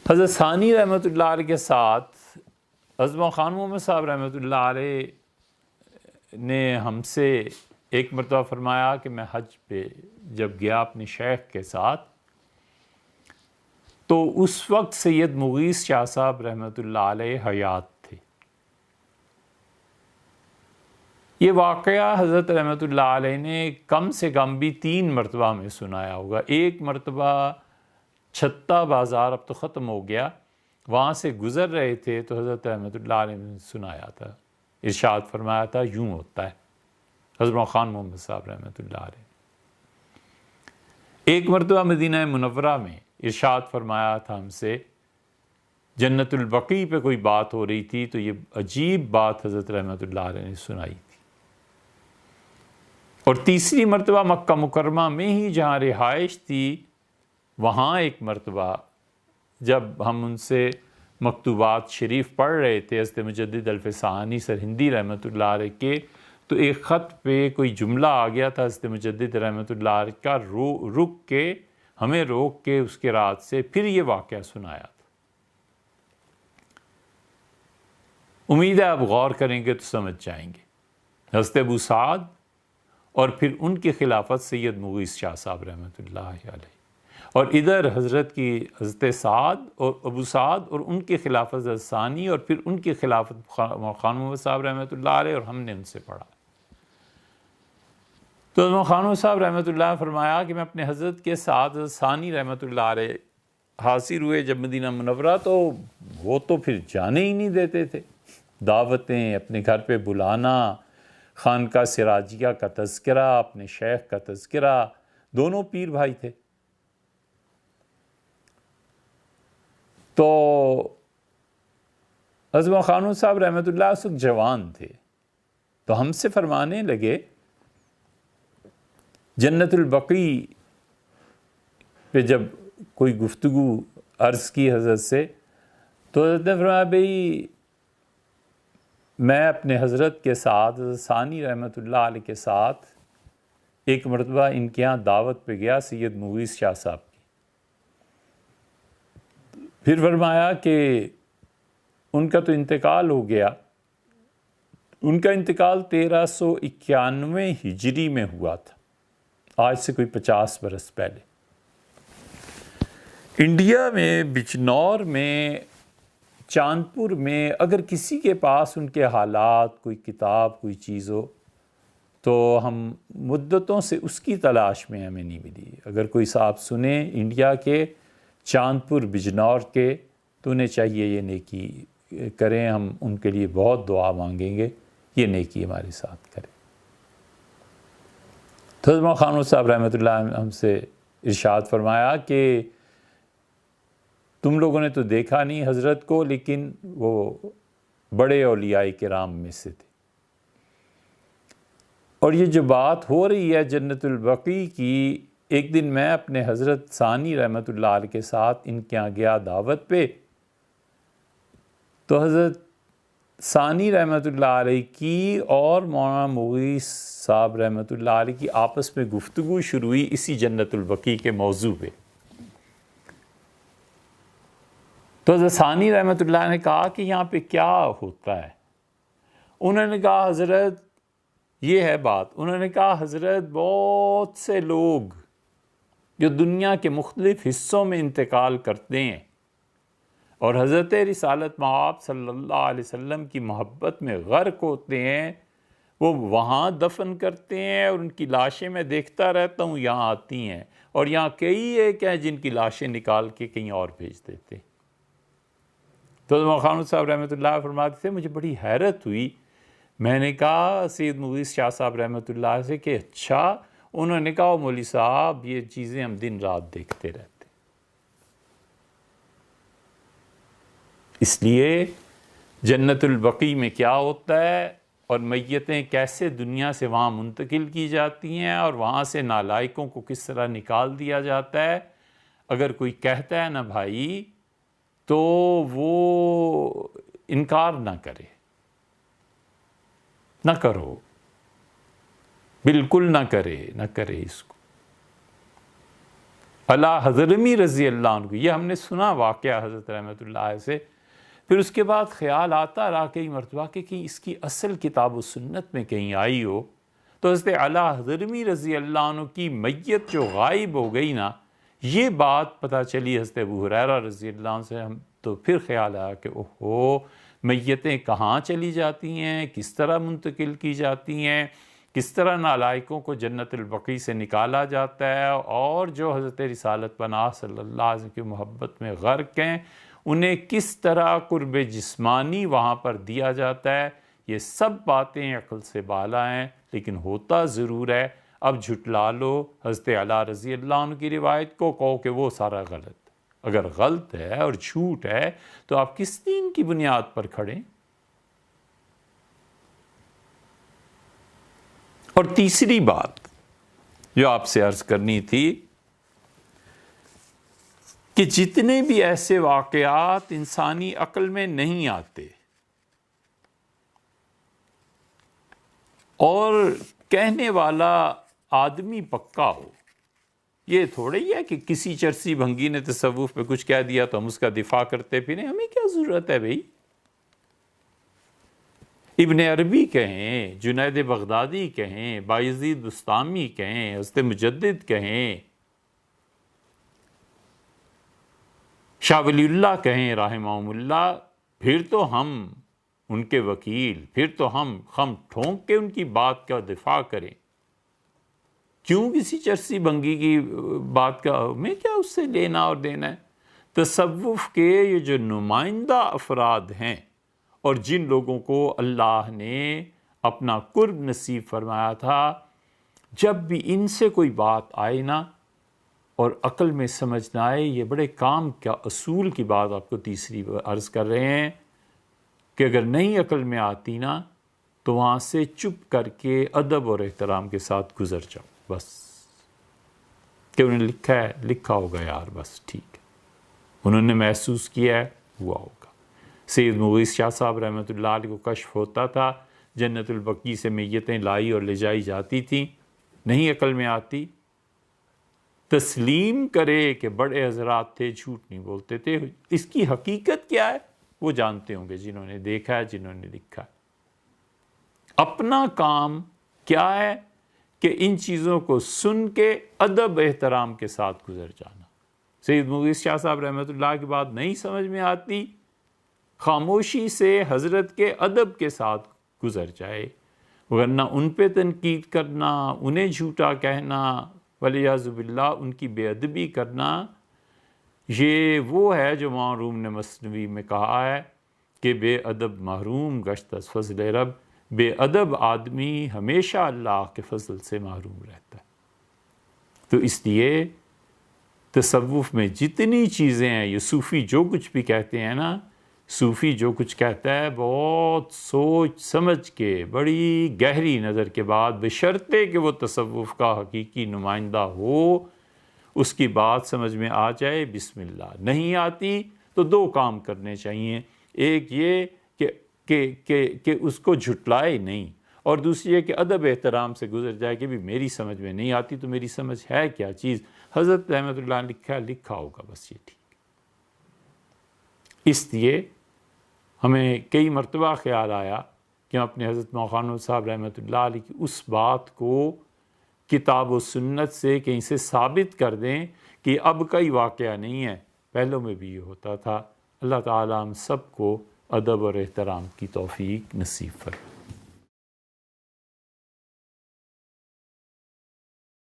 حضرت ثانی رحمۃ اللہ علیہ کے ساتھ عظمہ خان محمد صاحب رحمۃ اللہ علیہ نے ہم سے ایک مرتبہ فرمایا کہ میں حج پہ جب گیا اپنے شیخ کے ساتھ تو اس وقت سید مغیث شاہ صاحب رحمۃ اللہ علیہ حیات تھے۔ یہ واقعہ حضرت رحمۃ اللہ علیہ نے کم سے کم بھی 3 مرتبہ میں سنایا ہوگا۔ ایک مرتبہ چھتا بازار اب تو ختم ہو گیا، وہاں سے گزر رہے تھے تو حضرت رحمۃ اللہ علیہ نے سنایا تھا، ارشاد فرمایا تھا یوں ہوتا ہے، حضرت خان محمد صاحب رحمۃ اللہ علیہ۔ ایک مرتبہ مدینہ منورہ میں ارشاد فرمایا تھا ہم سے، جنت البقیع پہ کوئی بات ہو رہی تھی تو یہ عجیب بات حضرت رحمۃ اللہ علیہ نے سنائی تھی۔ اور تیسری مرتبہ مکہ مکرمہ میں ہی جہاں رہائش تھی، وہاں ایک مرتبہ جب ہم ان سے مکتوبات شریف پڑھ رہے تھے حضرت مجدد الفسانی سرہندی رحمۃ اللہ علیہ کے، تو ایک خط پہ کوئی جملہ آ گیا تھا حضرت مجدد رحمۃ اللہ علیہ کا، رک کے ہمیں روک کے اس کے رات سے پھر یہ واقعہ سنایا تھا۔ امید ہے آپ غور کریں گے تو سمجھ جائیں گے۔ حضرت ابو سعد اور پھر ان کی خلافت سید مغیث شاہ صاحب رحمۃ اللہ علیہ، اور ادھر حضرت سعد اور ابو سعد اور ان کی خلافت حضرت ثانی، اور پھر ان کی خلافت خان محمد صاحب رحمۃ اللہ علیہ، اور ہم نے ان سے پڑھا۔ تو خان محمد صاحب رحمۃ اللہ نے فرمایا کہ میں اپنے حضرت کے ساتھ حضرت ثانی رحمۃ اللہ علیہ حاضر ہوئے جب مدینہ منورہ، تو وہ تو پھر جانے ہی نہیں دیتے تھے، دعوتیں، اپنے گھر پہ بلانا، خانقاہ سراجیہ کا تذکرہ، اپنے شیخ کا تذکرہ، دونوں پیر بھائی تھے۔ تو عظمہ خان صاحب رحمۃ اللہ اس وقت جوان تھے، تو ہم سے فرمانے لگے، جنت البقیع پہ جب کوئی گفتگو عرض کی حضرت سے، تو حضرت نے فرمایا بھئی میں اپنے حضرت کے ساتھ حضرت ثانی رحمۃ اللہ علیہ کے ساتھ ایک مرتبہ ان کے یہاں دعوت پہ گیا سید مغیث شاہ صاحب کی۔ پھر فرمایا کہ ان کا تو انتقال ہو گیا، ان کا انتقال 1391 ہجری میں ہوا تھا، آج سے کوئی 50 برس پہلے۔ انڈیا میں بجنور میں، چاندپور میں اگر کسی کے پاس ان کے حالات، کوئی کتاب، کوئی چیز ہو تو ہم مدتوں سے اس کی تلاش میں ہمیں نہیں ملی۔ اگر کوئی صاحب سنیں انڈیا کے، چاندپور بجنور کے، تو انہیں چاہیے یہ نیکی کریں، ہم ان کے لیے بہت دعا مانگیں گے، یہ نیکی ہمارے ساتھ کریں۔ تو عظمہ خان صاحب رحمۃ اللہ نے ہم سے ارشاد فرمایا کہ تم لوگوں نے تو دیکھا نہیں حضرت کو، لیکن وہ بڑے اولیاء کرام میں سے تھے، اور یہ جو بات ہو رہی ہے جنت البقیع کی، ایک دن میں اپنے حضرت ثانی رحمۃ اللہ علیہ کے ساتھ ان کے یہاں گیا دعوت پہ، تو حضرت ثانی رحمۃ اللہ علیہ کی اور مولانا مغیث صاحب رحمۃ اللہ علیہ کی آپس میں گفتگو شروع ہوئی اسی جنت البقیع کے موضوع پہ۔ تو حضرت ثانی رحمۃ اللہ نے کہا کہ یہاں پہ کیا ہوتا ہے؟ انہوں نے کہا حضرت یہ ہے بات، انہوں نے کہا حضرت بہت سے لوگ جو دنیا کے مختلف حصوں میں انتقال کرتے ہیں اور حضرت رسالت مآب صلی اللہ علیہ وسلم کی محبت میں غرق ہوتے ہیں، وہ وہاں دفن کرتے ہیں، اور ان کی لاشیں میں دیکھتا رہتا ہوں یہاں آتی ہیں، اور یہاں کئی ایک ہیں جن کی لاشیں نکال کے کہیں اور بھیج دیتے ہیں۔ تو عظمہ خان صاحب رحمۃ اللہ فرماتے تھے مجھے بڑی حیرت ہوئی، میں نے کہا سید مغیث شاہ صاحب رحمۃ اللہ سے کہ اچھا؟ انہوں نے کہا مولوی صاحب یہ چیزیں ہم دن رات دیکھتے رہتے، اس لیے جنت البقیع میں کیا ہوتا ہے اور میتیں کیسے دنیا سے وہاں منتقل کی جاتی ہیں اور وہاں سے نالائقوں کو کس طرح نکال دیا جاتا ہے، اگر کوئی کہتا ہے نا بھائی تو وہ انکار نہ کرے، نہ کرو، بالکل نہ کرے اس کو۔ اللہ حضرمی رضی اللہ عنہ، یہ ہم نے سنا واقعہ حضرت رحمۃ اللہ علیہ سے، پھر اس کے بعد خیال آتا رہا کئی مرتبہ کہ کہیں اس کی اصل کتاب و سنت میں کہیں آئی ہو، تو حضرت اعلیٰ حضرمی رضی اللہ عنہ کی میت جو غائب ہو گئی نا، یہ بات پتہ چلی حضرت ابو ہریرہ رضی اللہ عنہ سے، ہم تو پھر خیال آیا کہ اوہو، میتیں کہاں چلی جاتی ہیں، کس طرح منتقل کی جاتی ہیں، کس طرح نالائقوں کو جنت البقیع سے نکالا جاتا ہے، اور جو حضرت رسالت پناہ صلی اللہ علیہ وسلم کی محبت میں غرق ہیں انہیں کس طرح قرب جسمانی وہاں پر دیا جاتا ہے۔ یہ سب باتیں عقل سے بالا ہیں، لیکن ہوتا ضرور ہے۔ اب جھٹلا لو حضرت علی رضی اللہ عنہ کی روایت کو، کہو کہ وہ سارا غلط۔ اگر غلط ہے اور جھوٹ ہے تو آپ کس دین کی بنیاد پر کھڑے؟ اور تیسری بات جو آپ سے عرض کرنی تھی کہ جتنے بھی ایسے واقعات انسانی عقل میں نہیں آتے اور کہنے والا آدمی پکا ہو، یہ تھوڑا ہی ہے کہ کسی چرسی بھنگی نے تصوف پہ کچھ کہہ دیا تو ہم اس کا دفاع کرتے پھریں، ہمیں کیا ضرورت ہے بھئی؟ ابن عربی کہیں، جنید بغدادی کہیں، بایزید بستامی کہیں، حضرت مجدد کہیں، شاہ ولی اللہ کہیں رحمہم اللہ، پھر تو ہم ان کے وکیل، پھر تو ہم خم ٹھونک کے ان کی بات کا دفاع کریں۔ کیوں کسی چرسی بھنگی کی بات کا ہمیں کیا اس سے لینا اور دینا ہے؟ تصوف کے یہ جو نمائندہ افراد ہیں اور جن لوگوں کو اللہ نے اپنا قرب نصیب فرمایا تھا، جب بھی ان سے کوئی بات آئے نا اور عقل میں سمجھ نہ آئے، یہ بڑے کام کا اصول کی بات آپ کو تیسری عرض کر رہے ہیں کہ اگر نہیں عقل میں آتی نا تو وہاں سے چپ کر کے ادب اور احترام کے ساتھ گزر جاؤ، بس کہ انہوں نے لکھا ہے، لکھا ہوگا یار، بس ٹھیک ہے، انہوں نے محسوس کیا ہے، ہوا ہوگا۔ سید مغیث شاہ صاحب رحمۃ اللہ علیہ کو کشف ہوتا تھا، جنت البقیع سے میتیں لائی اور لے جائی جاتی تھیں، نہیں عقل میں آتی، تسلیم کرے کہ بڑے حضرات تھے، جھوٹ نہیں بولتے تھے۔ اس کی حقیقت کیا ہے وہ جانتے ہوں گے جنہوں نے دیکھا ہے، جنہوں نے لکھا ہے۔ اپنا کام کیا ہے کہ ان چیزوں کو سن کے ادب احترام کے ساتھ گزر جانا۔ سید مغیث شاہ صاحب رحمۃ اللہ کی بات نہیں سمجھ میں آتی، خاموشی سے حضرت کے ادب کے ساتھ گزر جائے، ورنہ ان پہ تنقید کرنا، انہیں جھوٹا کہنا، والعیاذ باللہ ان کی بے ادبی کرنا، یہ وہ ہے جو امام روم نے مثنوی میں کہا ہے کہ بے ادب محروم گشت از فضل رب، بے ادب آدمی ہمیشہ اللہ کے فضل سے محروم رہتا ہے۔ تو اس لیے تصوف میں جتنی چیزیں ہیں، یہ صوفی جو کچھ بھی کہتے ہیں نا، صوفی جو کچھ کہتا ہے بہت سوچ سمجھ کے، بڑی گہری نظر کے بعد، بشرطے کہ وہ تصوف کا حقیقی نمائندہ ہو، اس کی بات سمجھ میں آ جائے، بسم اللہ۔ نہیں آتی تو دو کام کرنے چاہیے، ایک یہ کہ اس کو جھٹلائے نہیں، اور دوسری یہ کہ ادب احترام سے گزر جائے کہ بھی میری سمجھ میں نہیں آتی تو میری سمجھ ہے کیا چیز، حضرت رحمۃ اللہ نے لکھا ہے، لکھا ہوگا، بس یہ ٹھیک۔ اس لیے ہمیں کئی مرتبہ خیال آیا کہ ہم اپنے حضرت مولانا صاحب رحمۃ اللہ علیہ کی اس بات کو کتاب و سنت سے کہیں سے ثابت کر دیں کہ اب کا ہی واقعہ نہیں ہے، پہلوں میں بھی یہ ہوتا تھا۔ اللہ تعالیٰ ہم سب کو ادب اور احترام کی توفیق نصیب فرمائے۔